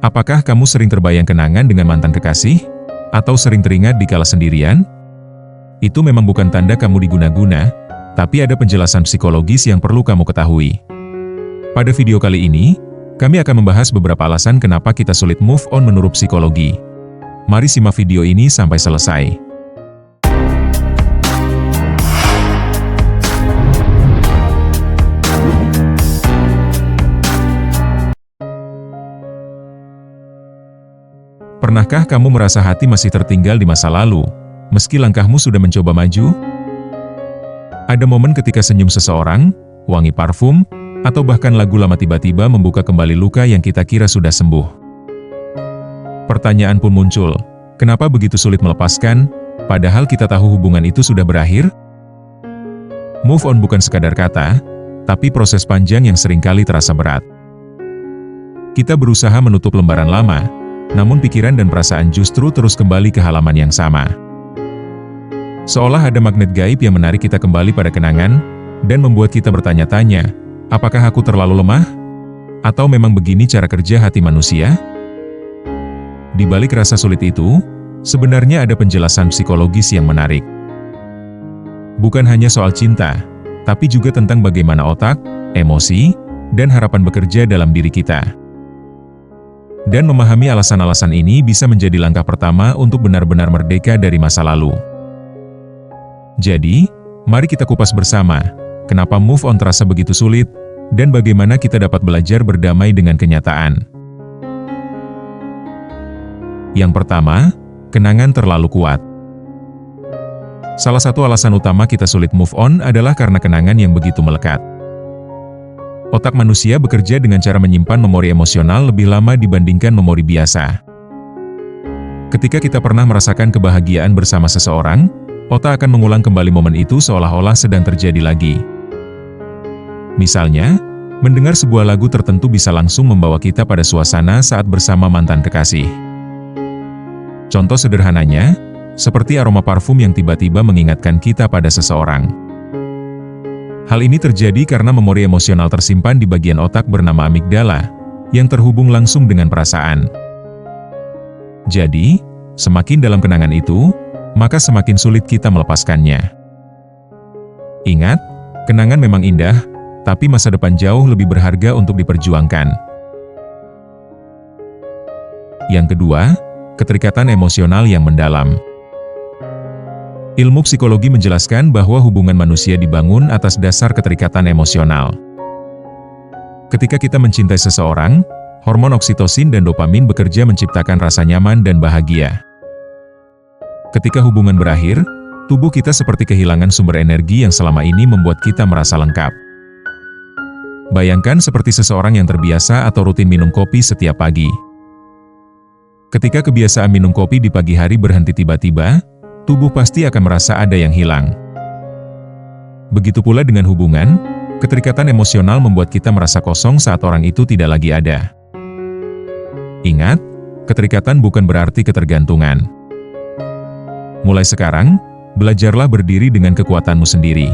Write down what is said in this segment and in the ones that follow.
Apakah kamu sering terbayang kenangan dengan mantan kekasih? Atau sering teringat dikala sendirian? Itu memang bukan tanda kamu diguna-guna, tapi ada penjelasan psikologis yang perlu kamu ketahui. Pada video kali ini, kami akan membahas beberapa alasan kenapa kita sulit move on menurut psikologi. Mari simak video ini sampai selesai. Pernahkah kamu merasa hati masih tertinggal di masa lalu, meski langkahmu sudah mencoba maju? Ada momen ketika senyum seseorang, wangi parfum, atau bahkan lagu lama tiba-tiba membuka kembali luka yang kita kira sudah sembuh. Pertanyaan pun muncul, kenapa begitu sulit melepaskan, padahal kita tahu hubungan itu sudah berakhir? Move on bukan sekadar kata, tapi proses panjang yang seringkali terasa berat. Kita berusaha menutup lembaran lama, namun pikiran dan perasaan justru terus kembali ke halaman yang sama. Seolah ada magnet gaib yang menarik kita kembali pada kenangan, dan membuat kita bertanya-tanya, apakah aku terlalu lemah? Atau memang begini cara kerja hati manusia? Di balik rasa sulit itu, sebenarnya ada penjelasan psikologis yang menarik. Bukan hanya soal cinta, tapi juga tentang bagaimana otak, emosi, dan harapan bekerja dalam diri kita. Dan memahami alasan-alasan ini bisa menjadi langkah pertama untuk benar-benar merdeka dari masa lalu. Jadi, mari kita kupas bersama, kenapa move on terasa begitu sulit, dan bagaimana kita dapat belajar berdamai dengan kenyataan. Yang pertama, kenangan terlalu kuat. Salah satu alasan utama kita sulit move on adalah karena kenangan yang begitu melekat. Otak manusia bekerja dengan cara menyimpan memori emosional lebih lama dibandingkan memori biasa. Ketika kita pernah merasakan kebahagiaan bersama seseorang, otak akan mengulang kembali momen itu seolah-olah sedang terjadi lagi. Misalnya, mendengar sebuah lagu tertentu bisa langsung membawa kita pada suasana saat bersama mantan kekasih. Contoh sederhananya, seperti aroma parfum yang tiba-tiba mengingatkan kita pada seseorang. Hal ini terjadi karena memori emosional tersimpan di bagian otak bernama amigdala, yang terhubung langsung dengan perasaan. Jadi, semakin dalam kenangan itu, maka semakin sulit kita melepaskannya. Ingat, kenangan memang indah, tapi masa depan jauh lebih berharga untuk diperjuangkan. Yang kedua, keterikatan emosional yang mendalam. Ilmu psikologi menjelaskan bahwa hubungan manusia dibangun atas dasar keterikatan emosional. Ketika kita mencintai seseorang, hormon oksitosin dan dopamin bekerja menciptakan rasa nyaman dan bahagia. Ketika hubungan berakhir, tubuh kita seperti kehilangan sumber energi yang selama ini membuat kita merasa lengkap. Bayangkan seperti seseorang yang terbiasa atau rutin minum kopi setiap pagi. Ketika kebiasaan minum kopi di pagi hari berhenti tiba-tiba, tubuh pasti akan merasa ada yang hilang. Begitu pula dengan hubungan, keterikatan emosional membuat kita merasa kosong saat orang itu tidak lagi ada. Ingat, keterikatan bukan berarti ketergantungan. Mulai sekarang, belajarlah berdiri dengan kekuatanmu sendiri.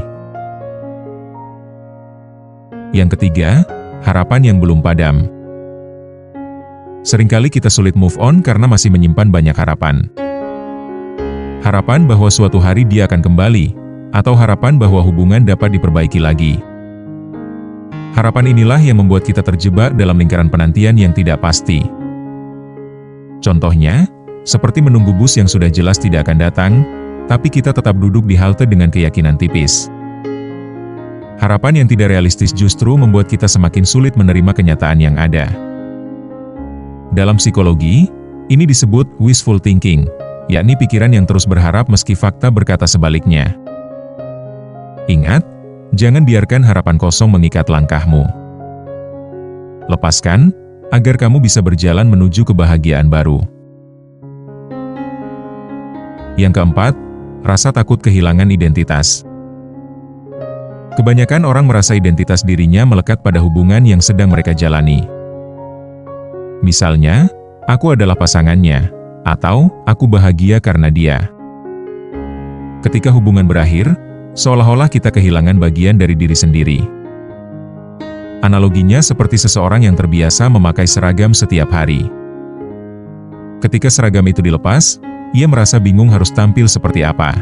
Yang ketiga, harapan yang belum padam. Seringkali kita sulit move on karena masih menyimpan banyak harapan. Harapan bahwa suatu hari dia akan kembali, atau harapan bahwa hubungan dapat diperbaiki lagi. Harapan inilah yang membuat kita terjebak dalam lingkaran penantian yang tidak pasti. Contohnya, seperti menunggu bus yang sudah jelas tidak akan datang, tapi kita tetap duduk di halte dengan keyakinan tipis. Harapan yang tidak realistis justru membuat kita semakin sulit menerima kenyataan yang ada. Dalam psikologi, ini disebut wishful thinking, yakni pikiran yang terus berharap meski fakta berkata sebaliknya. Ingat, jangan biarkan harapan kosong mengikat langkahmu. Lepaskan, agar kamu bisa berjalan menuju kebahagiaan baru. Yang keempat, rasa takut kehilangan identitas. Kebanyakan orang merasa identitas dirinya melekat pada hubungan yang sedang mereka jalani. Misalnya, aku adalah pasangannya, atau aku bahagia karena dia. Ketika hubungan berakhir, seolah-olah kita kehilangan bagian dari diri sendiri. Analoginya seperti seseorang yang terbiasa memakai seragam setiap hari. Ketika seragam itu dilepas, ia merasa bingung harus tampil seperti apa.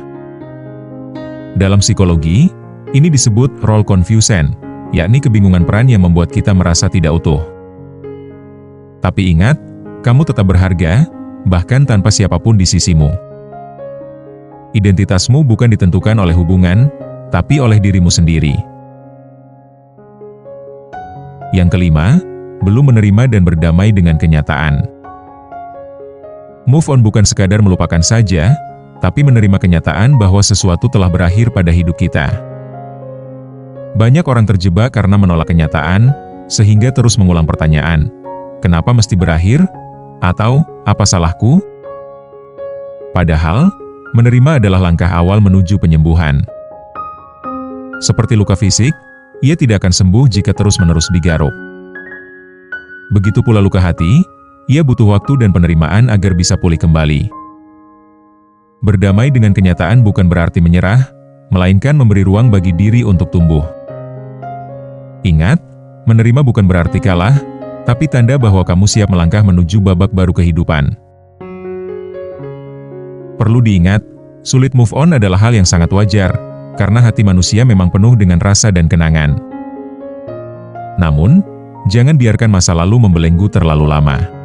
Dalam psikologi, ini disebut role confusion, yakni kebingungan peran yang membuat kita merasa tidak utuh. Tapi ingat, kamu tetap berharga, bahkan tanpa siapapun di sisimu. Identitasmu bukan ditentukan oleh hubungan, tapi oleh dirimu sendiri. Yang kelima, belum menerima dan berdamai dengan kenyataan. Move on bukan sekadar melupakan saja, tapi menerima kenyataan bahwa sesuatu telah berakhir pada hidup kita. Banyak orang terjebak karena menolak kenyataan, sehingga terus mengulang pertanyaan, kenapa mesti berakhir? Atau, apa salahku? Padahal, menerima adalah langkah awal menuju penyembuhan. Seperti luka fisik, ia tidak akan sembuh jika terus-menerus digaruk. Begitu pula luka hati, ia butuh waktu dan penerimaan agar bisa pulih kembali. Berdamai dengan kenyataan bukan berarti menyerah, melainkan memberi ruang bagi diri untuk tumbuh. Ingat, menerima bukan berarti kalah, tapi tanda bahwa kamu siap melangkah menuju babak baru kehidupan. Perlu diingat, sulit move on adalah hal yang sangat wajar, karena hati manusia memang penuh dengan rasa dan kenangan. Namun, jangan biarkan masa lalu membelenggu terlalu lama.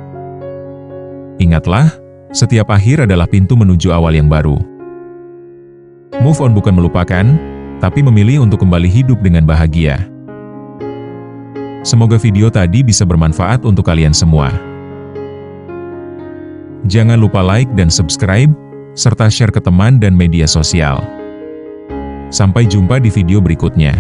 Ingatlah, setiap akhir adalah pintu menuju awal yang baru. Move on bukan melupakan, tapi memilih untuk kembali hidup dengan bahagia. Semoga video tadi bisa bermanfaat untuk kalian semua. Jangan lupa like dan subscribe, serta share ke teman dan media sosial. Sampai jumpa di video berikutnya.